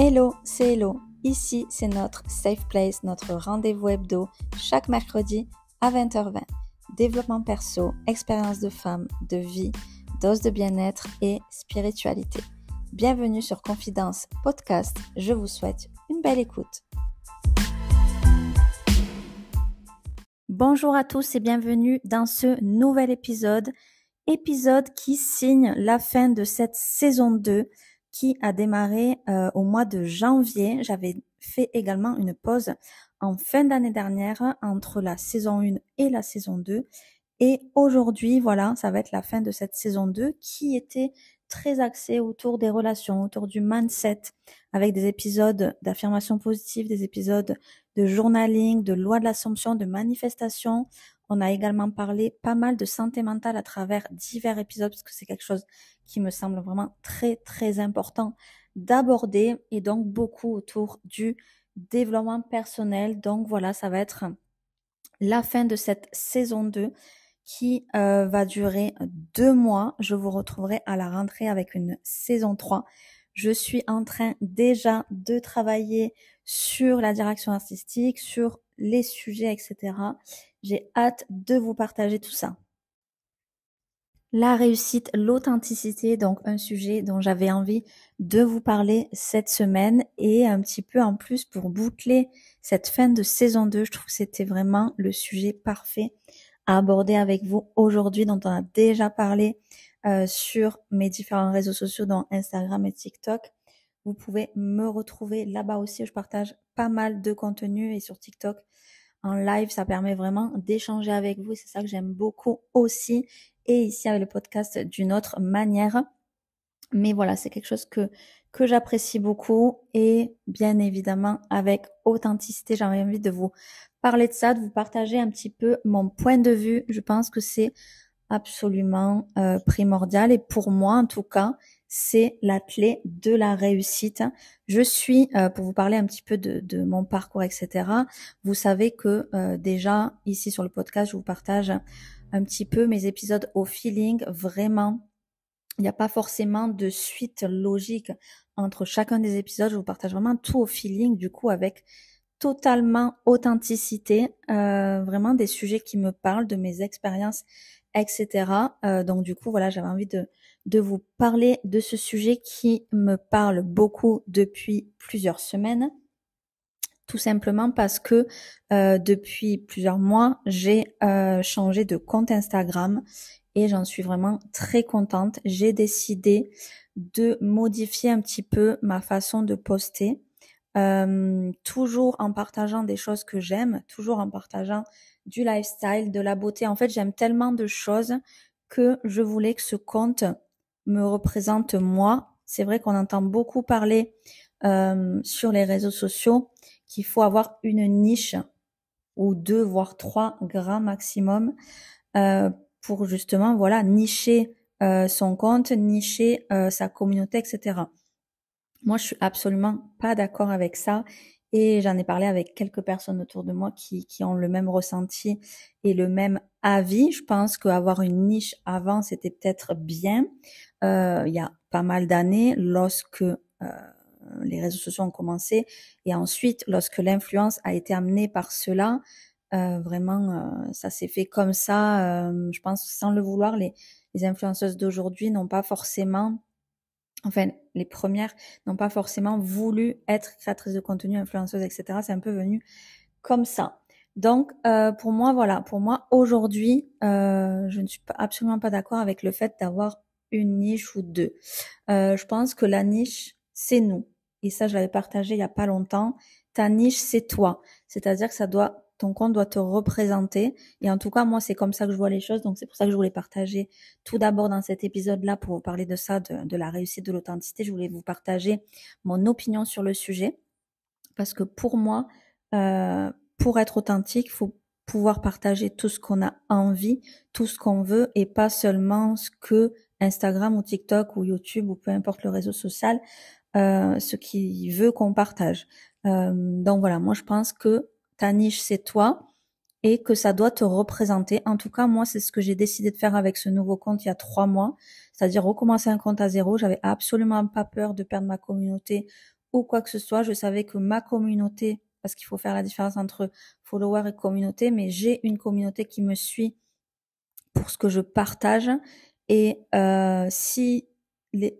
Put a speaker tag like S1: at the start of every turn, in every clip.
S1: Hello, c'est Hello. Ici, c'est notre Safe Place, notre rendez-vous hebdo, chaque mercredi à 20h20. Développement perso, expérience de femme, de vie, dose de bien-être et spiritualité. Bienvenue sur Confidence Podcast. Je vous souhaite une belle écoute. Bonjour à tous et bienvenue dans ce nouvel épisode qui signe la fin de cette saison 2 qui a démarré au mois de janvier. J'avais fait également une pause en fin d'année dernière entre la saison 1 et la saison 2. Et aujourd'hui, voilà, ça va être la fin de cette saison 2 qui était très axée autour des relations, autour du mindset, avec des épisodes d'affirmation positive, des épisodes de journaling, de loi de l'Assomption, de manifestation. On a également parlé pas mal de santé mentale à travers divers épisodes parce que c'est quelque chose qui me semble vraiment très, très important d'aborder et donc beaucoup autour du développement personnel. Donc voilà, ça va être la fin de cette saison 2 qui va durer 2 mois. Je vous retrouverai à la rentrée avec une saison 3. Je suis en train déjà de travailler sur la direction artistique, sur les sujets, etc. J'ai hâte de vous partager tout ça. La réussite, l'authenticité, donc un sujet dont j'avais envie de vous parler cette semaine et un petit peu en plus pour boucler cette fin de saison 2, je trouve que c'était vraiment le sujet parfait à aborder avec vous aujourd'hui, dont on a déjà parlé sur mes différents réseaux sociaux, dont Instagram et TikTok. Vous pouvez me retrouver là-bas aussi, je partage pas mal de contenu et sur TikTok en live, ça permet vraiment d'échanger avec vous, c'est ça que j'aime beaucoup aussi. Et ici avec le podcast d'une autre manière. Mais voilà, c'est quelque chose que j'apprécie beaucoup et bien évidemment avec authenticité, j'avais envie de vous parler de ça, de vous partager un petit peu mon point de vue. Je pense que c'est absolument primordial et pour moi en tout cas, c'est la clé de la réussite. Je suis, pour vous parler un petit peu de mon parcours, etc. Vous savez que déjà ici sur le podcast, je vous partage un petit peu mes épisodes au feeling. Vraiment, il n'y a pas forcément de suite logique entre chacun des épisodes. Je vous partage vraiment tout au feeling, du coup avec totalement authenticité, vraiment des sujets qui me parlent, de mes expériences, etc. Donc du coup, voilà, j'avais envie de vous parler de ce sujet qui me parle beaucoup depuis plusieurs semaines. Tout simplement parce que depuis plusieurs mois, j'ai changé de compte Instagram et j'en suis vraiment très contente. J'ai décidé de modifier un petit peu ma façon de poster, toujours en partageant des choses que j'aime, toujours en partageant du lifestyle, de la beauté. En fait, j'aime tellement de choses que je voulais que ce compte me représente moi. C'est vrai qu'on entend beaucoup parler sur les réseaux sociaux qu'il faut avoir une niche ou 2 voire 3 grands maximum pour justement voilà nicher son compte, nicher sa communauté, etc. Moi, je suis absolument pas d'accord avec ça et j'en ai parlé avec quelques personnes autour de moi qui ont le même ressenti et le même avis. Je pense qu'avoir une niche avant, c'était peut-être bien il y a pas mal d'années lorsque les réseaux sociaux ont commencé et ensuite lorsque l'influence a été amenée par cela, vraiment ça s'est fait comme ça. Je pense sans le vouloir, les influenceuses d'aujourd'hui n'ont pas forcément, enfin les premières n'ont pas forcément voulu être créatrices de contenu, influenceuses, etc. C'est un peu venu comme ça. Donc pour moi, voilà, pour moi aujourd'hui, je ne suis absolument pas d'accord avec le fait d'avoir une niche ou 2. Je pense que la niche, c'est nous. Et ça, je l'avais partagé il y a pas longtemps. Ta niche, c'est toi. C'est-à-dire que ton compte doit te représenter. Et en tout cas, moi, c'est comme ça que je vois les choses. Donc, c'est pour ça que je voulais partager tout d'abord dans cet épisode-là pour vous parler de ça, de la réussite, de l'authenticité. Je voulais vous partager mon opinion sur le sujet. Parce que pour moi, pour être authentique, il faut pouvoir partager tout ce qu'on a envie, tout ce qu'on veut et pas seulement ce que Instagram ou TikTok ou YouTube ou peu importe le réseau social, ce qu'il veut qu'on partage. Donc voilà, moi je pense que ta niche c'est toi et que ça doit te représenter. En tout cas, moi c'est ce que j'ai décidé de faire avec ce nouveau compte il y a 3 mois, c'est-à-dire recommencer un compte à zéro. J'avais absolument pas peur de perdre ma communauté ou quoi que ce soit. Je savais que ma communauté, parce qu'il faut faire la différence entre follower et communauté, mais j'ai une communauté qui me suit pour ce que je partage. Et si il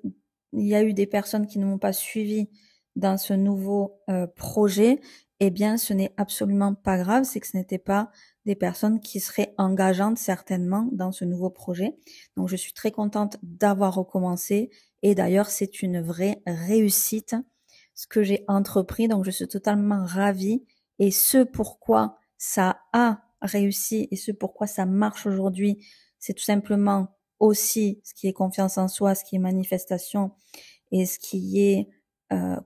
S1: y a eu des personnes qui ne m'ont pas suivi dans ce nouveau projet, eh bien, ce n'est absolument pas grave. C'est que ce n'était pas des personnes qui seraient engageantes certainement dans ce nouveau projet. Donc, je suis très contente d'avoir recommencé. Et d'ailleurs, c'est une vraie réussite ce que j'ai entrepris. Donc, je suis totalement ravie. Et ce pourquoi ça a réussi et ce pourquoi ça marche aujourd'hui, c'est tout simplement aussi ce qui est confiance en soi, ce qui est manifestation et ce qui est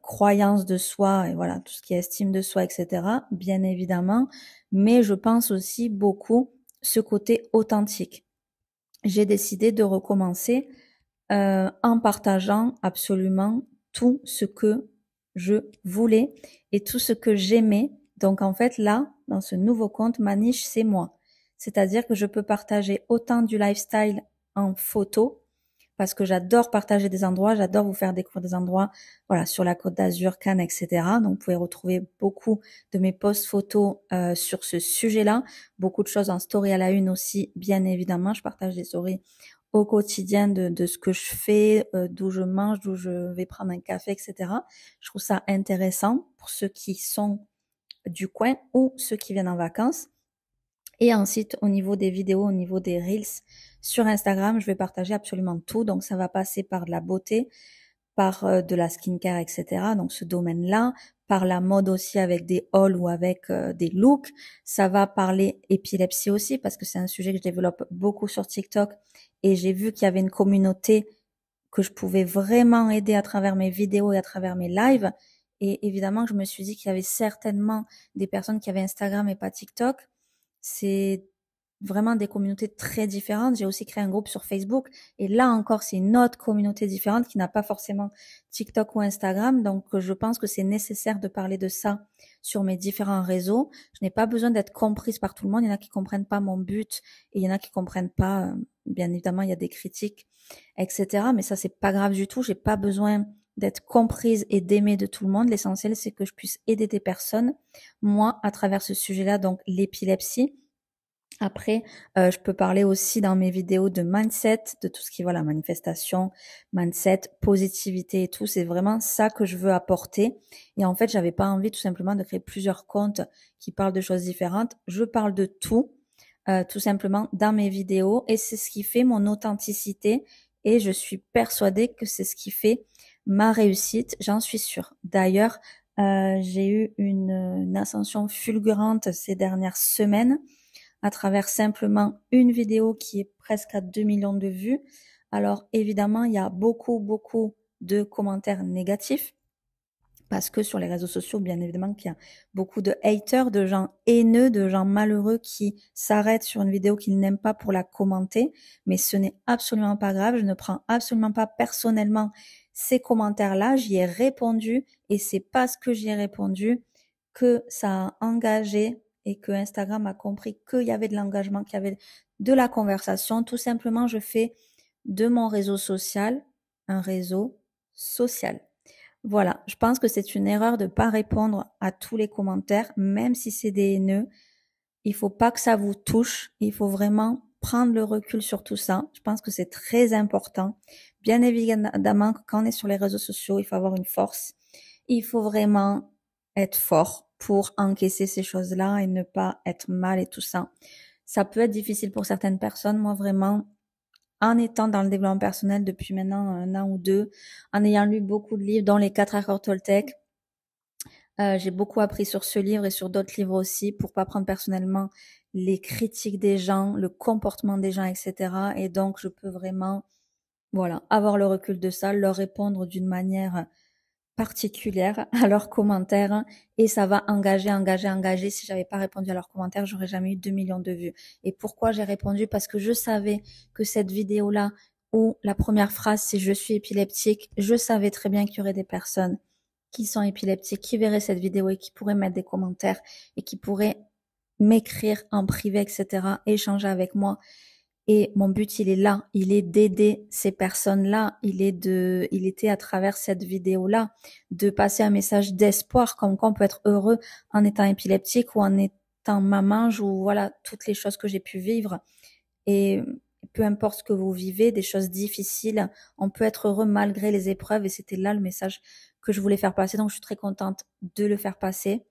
S1: croyance de soi et voilà, tout ce qui est estime de soi, etc. Bien évidemment, mais je pense aussi beaucoup ce côté authentique. J'ai décidé de recommencer en partageant absolument tout ce que je voulais et tout ce que j'aimais. Donc en fait là, dans ce nouveau compte, ma niche, c'est moi. C'est-à-dire que je peux partager autant du lifestyle en photo, parce que j'adore partager des endroits, j'adore vous faire découvrir des endroits, voilà, sur la Côte d'Azur, Cannes, etc. Donc vous pouvez retrouver beaucoup de mes posts photos sur ce sujet-là, beaucoup de choses en story à la une aussi, bien évidemment. Je partage des stories au quotidien de ce que je fais, d'où je mange, d'où je vais prendre un café, etc. Je trouve ça intéressant pour ceux qui sont du coin ou ceux qui viennent en vacances. Et ensuite, au niveau des vidéos, au niveau des Reels sur Instagram, je vais partager absolument tout. Donc, ça va passer par de la beauté, par de la skincare, etc. Donc, ce domaine-là, par la mode aussi avec des hauls ou avec des looks. Ça va parler épilepsie aussi parce que c'est un sujet que je développe beaucoup sur TikTok et j'ai vu qu'il y avait une communauté que je pouvais vraiment aider à travers mes vidéos et à travers mes lives. Et évidemment, je me suis dit qu'il y avait certainement des personnes qui avaient Instagram et pas TikTok. C'est vraiment des communautés très différentes. J'ai aussi créé un groupe sur Facebook et là encore, c'est une autre communauté différente qui n'a pas forcément TikTok ou Instagram. Donc, je pense que c'est nécessaire de parler de ça sur mes différents réseaux. Je n'ai pas besoin d'être comprise par tout le monde. Il y en a qui comprennent pas mon but et il y en a qui comprennent pas. Bien évidemment, il y a des critiques, etc. Mais ça, c'est pas grave du tout. J'ai pas besoin d'être comprise et d'aimer de tout le monde. L'essentiel, c'est que je puisse aider des personnes, moi, à travers ce sujet-là, donc l'épilepsie. Après, je peux parler aussi dans mes vidéos de mindset, de tout ce qui est voilà, manifestation, mindset, positivité et tout. C'est vraiment ça que je veux apporter. Et en fait, j'avais pas envie tout simplement de créer plusieurs comptes qui parlent de choses différentes. Je parle de tout simplement dans mes vidéos. Et c'est ce qui fait mon authenticité. Et je suis persuadée que c'est ce qui fait ma réussite. J'en suis sûre. D'ailleurs, j'ai eu une ascension fulgurante ces dernières semaines à travers simplement une vidéo qui est presque à 2 millions de vues. Alors évidemment, il y a beaucoup de commentaires négatifs parce que sur les réseaux sociaux, bien évidemment qu'il y a beaucoup de haters, de gens haineux, de gens malheureux qui s'arrêtent sur une vidéo qu'ils n'aiment pas pour la commenter, mais ce n'est absolument pas grave, je ne prends absolument pas personnellement ces commentaires-là, j'y ai répondu et c'est parce que j'y ai répondu que ça a engagé et que Instagram a compris qu'il y avait de l'engagement, qu'il y avait de la conversation. Tout simplement, je fais de mon réseau social un réseau social. Voilà, je pense que c'est une erreur de pas répondre à tous les commentaires, même si c'est des haineux. Il faut pas que ça vous touche. Il faut vraiment prendre le recul sur tout ça. Je pense que c'est très important. Bien évidemment, quand on est sur les réseaux sociaux, il faut avoir une force. Il faut vraiment être fort pour encaisser ces choses-là et ne pas être mal et tout ça. Ça peut être difficile pour certaines personnes. Moi, vraiment, en étant dans le développement personnel depuis maintenant un an ou deux, en ayant lu beaucoup de livres, dont les 4 accords Toltec, j'ai beaucoup appris sur ce livre et sur d'autres livres aussi pour pas prendre personnellement les critiques des gens, le comportement des gens, etc. Et donc, je peux vraiment, voilà, avoir le recul de ça, leur répondre d'une manière particulière à leurs commentaires et ça va engager. Si j'avais pas répondu à leurs commentaires, j'aurais jamais eu 2 millions de vues. Et pourquoi j'ai répondu? Parce que je savais que cette vidéo-là, où la première phrase c'est je suis épileptique, je savais très bien qu'il y aurait des personnes qui sont épileptiques, qui verraient cette vidéo et qui pourraient mettre des commentaires et qui pourraient m'écrire en privé, etc., échanger avec moi. Et mon but, il est là. Il est d'aider ces personnes-là. Il était à travers cette vidéo-là de passer un message d'espoir, comme quoi on peut être heureux en étant épileptique ou en étant maman ou voilà, toutes les choses que j'ai pu vivre. Et peu importe ce que vous vivez, des choses difficiles, on peut être heureux malgré les épreuves. Et c'était là le message que je voulais faire passer. Donc, je suis très contente de le faire passer.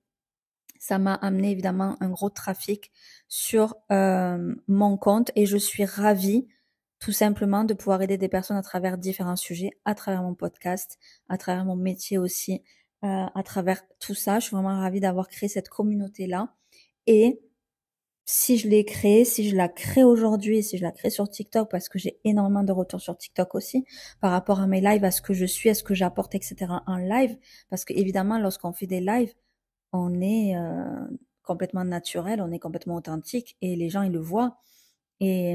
S1: Ça m'a amené évidemment un gros trafic sur mon compte et je suis ravie tout simplement de pouvoir aider des personnes à travers différents sujets, à travers mon podcast, à travers mon métier aussi, à travers tout ça. Je suis vraiment ravie d'avoir créé cette communauté-là. Et si je l'ai créée, si je la crée aujourd'hui, si je la crée sur TikTok, parce que j'ai énormément de retours sur TikTok aussi, par rapport à mes lives, à ce que je suis, à ce que j'apporte, etc. en live, parce que évidemment, lorsqu'on fait des lives, on est complètement naturel, on est complètement authentique et les gens ils le voient. Et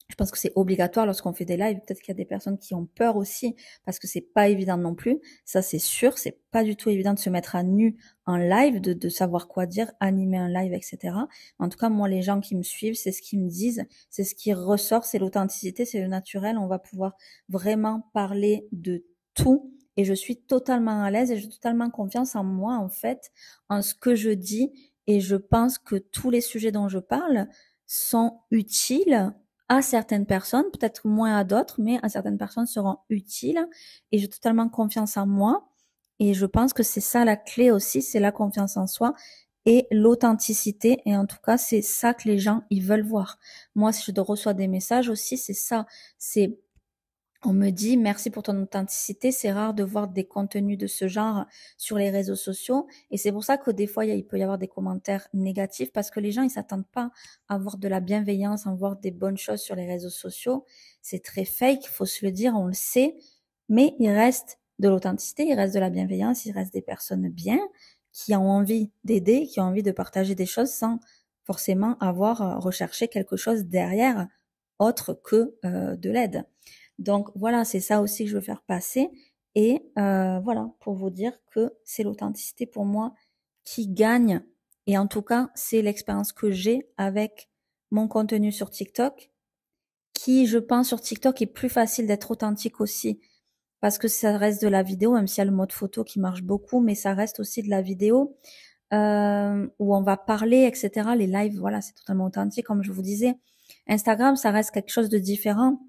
S1: je pense que c'est obligatoire lorsqu'on fait des lives. Peut-être qu'il y a des personnes qui ont peur aussi parce que c'est pas évident non plus. Ça c'est sûr, c'est pas du tout évident de se mettre à nu en live, de savoir quoi dire, animer un live, etc. En tout cas, moi les gens qui me suivent, c'est ce qu'ils me disent, c'est ce qui ressort, c'est l'authenticité, c'est le naturel. On va pouvoir vraiment parler de tout. Et je suis totalement à l'aise et j'ai totalement confiance en moi, en fait, en ce que je dis. Et je pense que tous les sujets dont je parle sont utiles à certaines personnes, peut-être moins à d'autres, mais à certaines personnes seront utiles. Et j'ai totalement confiance en moi. Et je pense que c'est ça la clé aussi, c'est la confiance en soi et l'authenticité. Et en tout cas, c'est ça que les gens, ils veulent voir. Moi, si je reçois des messages aussi, c'est ça. C'est on me dit merci pour ton authenticité. C'est rare de voir des contenus de ce genre sur les réseaux sociaux. Et c'est pour ça que des fois, il peut y avoir des commentaires négatifs parce que les gens, ils s'attendent pas à voir de la bienveillance, à voir des bonnes choses sur les réseaux sociaux. C'est très fake, il faut se le dire, on le sait. Mais il reste de l'authenticité, il reste de la bienveillance, il reste des personnes bien qui ont envie d'aider, qui ont envie de partager des choses sans forcément avoir recherché quelque chose derrière autre que de l'aide. Donc voilà, c'est ça aussi que je veux faire passer. Et voilà, pour vous dire que c'est l'authenticité pour moi qui gagne. Et en tout cas, c'est l'expérience que j'ai avec mon contenu sur TikTok, qui, je pense, sur TikTok est plus facile d'être authentique aussi. Parce que ça reste de la vidéo, même s'il y a le mode photo qui marche beaucoup, mais ça reste aussi de la vidéo où on va parler, etc. Les lives, voilà, c'est totalement authentique, comme je vous disais. Instagram, ça reste quelque chose de différent.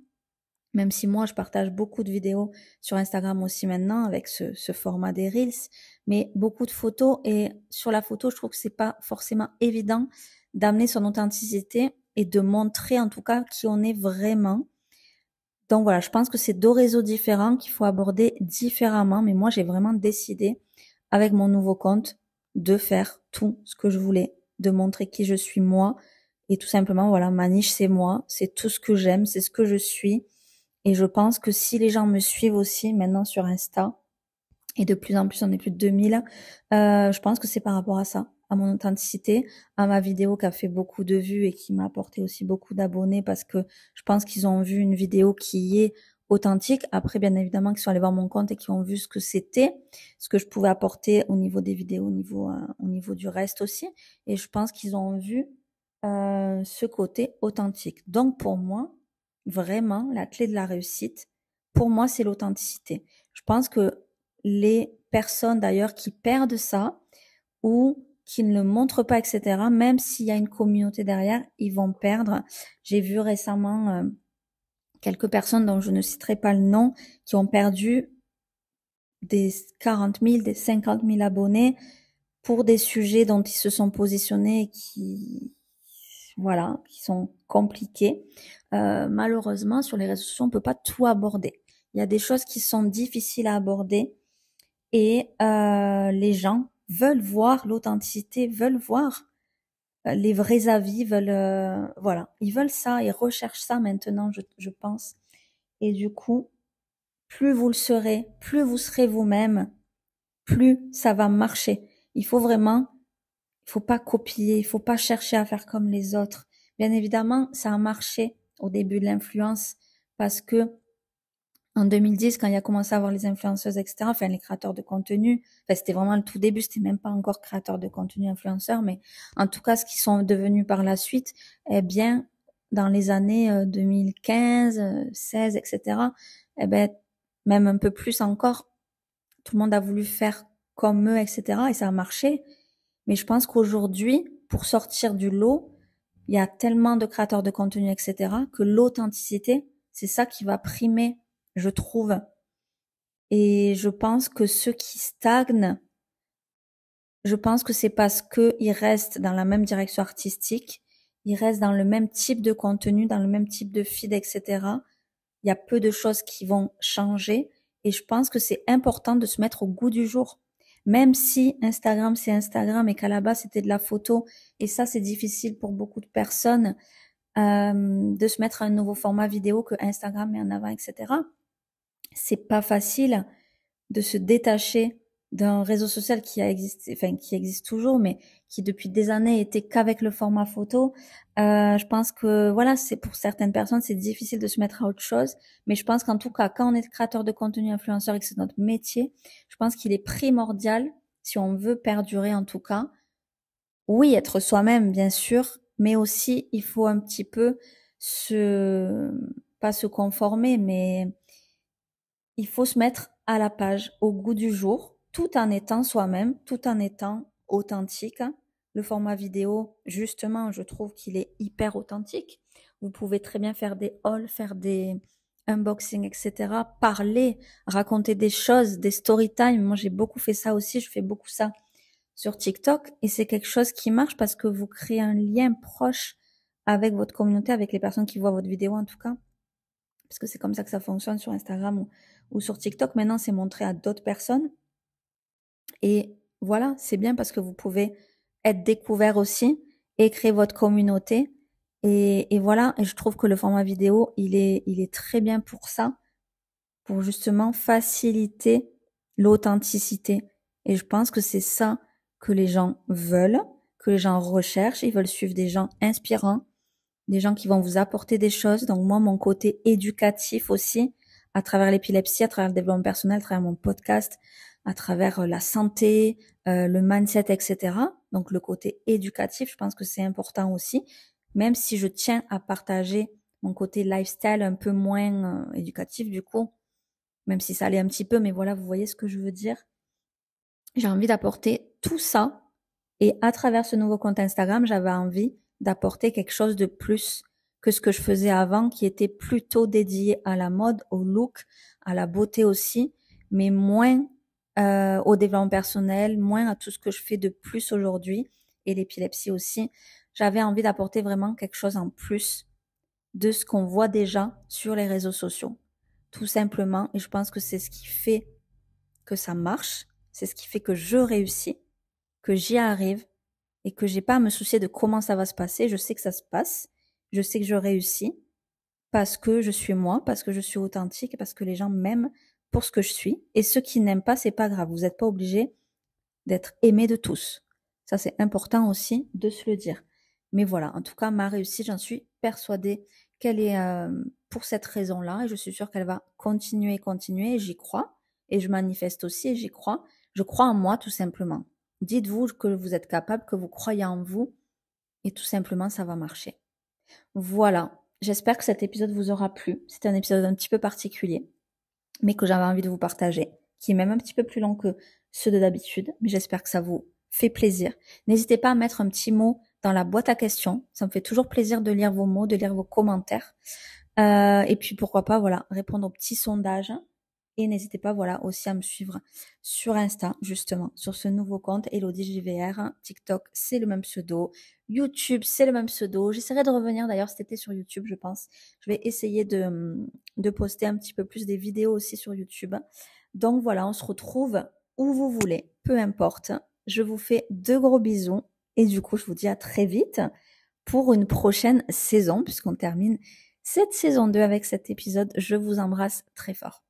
S1: Même si moi, je partage beaucoup de vidéos sur Instagram aussi maintenant avec ce format des Reels, mais beaucoup de photos. Et sur la photo, je trouve que c'est pas forcément évident d'amener son authenticité et de montrer en tout cas qui on est vraiment. Donc voilà, je pense que c'est deux réseaux différents qu'il faut aborder différemment. Mais moi, j'ai vraiment décidé avec mon nouveau compte de faire tout ce que je voulais, de montrer qui je suis moi. Et tout simplement, voilà, ma niche, c'est moi, c'est tout ce que j'aime, c'est ce que je suis. Et je pense que si les gens me suivent aussi maintenant sur Insta, et de plus en plus, on est plus de 2000, je pense que c'est par rapport à ça, à mon authenticité, à ma vidéo qui a fait beaucoup de vues et qui m'a apporté aussi beaucoup d'abonnés parce que je pense qu'ils ont vu une vidéo qui est authentique. Après, bien évidemment, qu'ils sont allés voir mon compte et qui ont vu ce que c'était, ce que je pouvais apporter au niveau des vidéos, au niveau du reste aussi. Et je pense qu'ils ont vu ce côté authentique. Donc pour moi, vraiment, la clé de la réussite, pour moi, c'est l'authenticité. Je pense que les personnes d'ailleurs qui perdent ça ou qui ne le montrent pas, etc., même s'il y a une communauté derrière, ils vont perdre. J'ai vu récemment quelques personnes dont je ne citerai pas le nom qui ont perdu des 40 000, des 50 000 abonnés pour des sujets dont ils se sont positionnés et voilà, qui sont compliqués. Malheureusement, sur les réseaux sociaux, on peut pas tout aborder. Il y a des choses qui sont difficiles à aborder et les gens veulent voir l'authenticité, veulent voir les vrais avis, veulent voilà, ils veulent ça, ils recherchent ça maintenant, je pense. Et du coup, plus vous le serez, plus vous serez vous-même, plus ça va marcher. Il faut vraiment, il faut pas copier, il faut pas chercher à faire comme les autres. Bien évidemment, ça a marché au début de l'influence parce que en 2010, quand il a commencé à avoir les influenceuses, etc., enfin les créateurs de contenu, enfin c'était vraiment le tout début, c'était même pas encore créateurs de contenu influenceurs, mais en tout cas ce qu'ils sont devenus par la suite, eh bien dans les années 2015, 16, etc., eh ben, même un peu plus encore, tout le monde a voulu faire comme eux, etc., et ça a marché. Mais je pense qu'aujourd'hui, pour sortir du lot, il y a tellement de créateurs de contenu, etc., que l'authenticité, c'est ça qui va primer, je trouve. Et je pense que ceux qui stagnent, je pense que c'est parce qu'ils restent dans la même direction artistique, ils restent dans le même type de contenu, dans le même type de feed, etc. Il y a peu de choses qui vont changer. Et je pense que c'est important de se mettre au goût du jour. Même si Instagram, c'est Instagram et qu'à la base, c'était de la photo. Et ça, c'est difficile pour beaucoup de personnes de se mettre à un nouveau format vidéo que Instagram met en avant, etc. C'est pas facile de se détacher d'un réseau social qui a existé, enfin qui existe toujours, mais qui depuis des années était qu'avec le format photo. Je pense que voilà, c'est pour certaines personnes c'est difficile de se mettre à autre chose, mais je pense qu'en tout cas quand on est créateur de contenu influenceur et que c'est notre métier, je pense qu'il est primordial si on veut perdurer en tout cas. Oui, être soi-même bien sûr, mais aussi il faut un petit peu se pas se conformer, mais il faut se mettre à la page, au goût du jour, tout en étant soi-même, tout en étant authentique. Le format vidéo, justement, je trouve qu'il est hyper authentique. Vous pouvez très bien faire des hauls, faire des unboxings, etc. Parler, raconter des choses, des story time. Moi, j'ai beaucoup fait ça aussi. Je fais beaucoup ça sur TikTok et c'est quelque chose qui marche parce que vous créez un lien proche avec votre communauté, avec les personnes qui voient votre vidéo en tout cas parce que c'est comme ça que ça fonctionne sur Instagram ou sur TikTok. Maintenant, c'est montré à d'autres personnes. Et voilà, c'est bien parce que vous pouvez être découvert aussi et créer votre communauté. Et voilà, et je trouve que le format vidéo, il est très bien pour ça, pour justement faciliter l'authenticité. Et je pense que c'est ça que les gens veulent, que les gens recherchent. Ils veulent suivre des gens inspirants, des gens qui vont vous apporter des choses. Donc moi, mon côté éducatif aussi, à travers l'épilepsie, à travers le développement personnel, à travers mon podcast, à travers la santé, le mindset, etc. Donc le côté éducatif, je pense que c'est important aussi, même si je tiens à partager mon côté lifestyle un peu moins éducatif du coup, même si ça allait un petit peu, mais voilà, vous voyez ce que je veux dire. J'ai envie d'apporter tout ça et à travers ce nouveau compte Instagram, j'avais envie d'apporter quelque chose de plus que ce que je faisais avant, qui était plutôt dédié à la mode, au look, à la beauté aussi, mais moins au développement personnel, moins à tout ce que je fais de plus aujourd'hui et l'épilepsie aussi. J'avais envie d'apporter vraiment quelque chose en plus de ce qu'on voit déjà sur les réseaux sociaux, tout simplement. Et je pense que c'est ce qui fait que ça marche, c'est ce qui fait que je réussis, que j'y arrive et que j'ai pas à me soucier de comment ça va se passer. Je sais que ça se passe, je sais que je réussis parce que je suis moi, parce que je suis authentique et parce que les gens m'aiment pour ce que je suis. Et ceux qui n'aiment pas, c'est pas grave. Vous n'êtes pas obligé d'être aimé de tous. Ça, c'est important aussi de se le dire. Mais voilà, en tout cas, ma réussite, j'en suis persuadée qu'elle est pour cette raison-là et je suis sûre qu'elle va continuer et j'y crois et je manifeste aussi et j'y crois. Je crois en moi tout simplement. Dites-vous que vous êtes capable, que vous croyez en vous et tout simplement ça va marcher. Voilà, j'espère que cet épisode vous aura plu. C'est un épisode un petit peu particulier, mais que j'avais envie de vous partager, qui est même un petit peu plus long que ceux de d'habitude, mais j'espère que ça vous fait plaisir. N'hésitez pas à mettre un petit mot dans la boîte à questions. Ça me fait toujours plaisir de lire vos mots, de lire vos commentaires. Et puis pourquoi pas, voilà, répondre aux petits sondages. Et n'hésitez pas, voilà, aussi à me suivre sur Insta, justement, sur ce nouveau compte, Elodie JVR. TikTok, c'est le même pseudo. YouTube, c'est le même pseudo. J'essaierai de revenir d'ailleurs cet été sur YouTube, je pense. Je vais essayer de poster un petit peu plus des vidéos aussi sur YouTube. Donc voilà, on se retrouve où vous voulez, peu importe. Je vous fais de gros bisous. Et du coup, je vous dis à très vite pour une prochaine saison, puisqu'on termine cette saison 2 avec cet épisode. Je vous embrasse très fort.